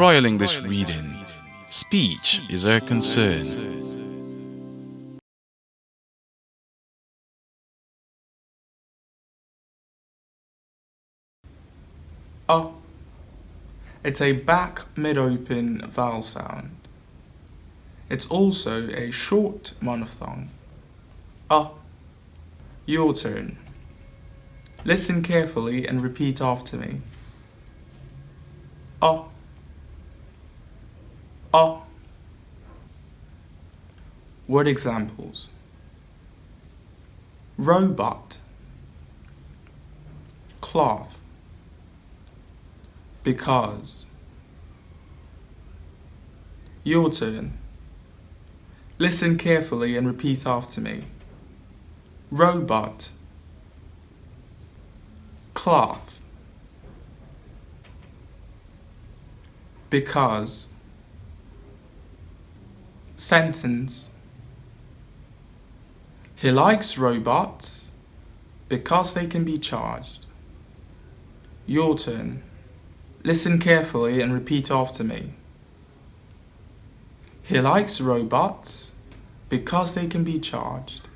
Royal English reading. Speech is our concern. It's a back mid-open vowel sound. It's also a short monophthong. Your turn. Listen carefully and repeat after me. Word examples: robot, cloth, because. Your turn. Listen carefully and repeat after me. Robot, cloth, because. Sentence: he likes robots because they can be charged. Your turn. Listen carefully and repeat after me. He likes robots because they can be charged.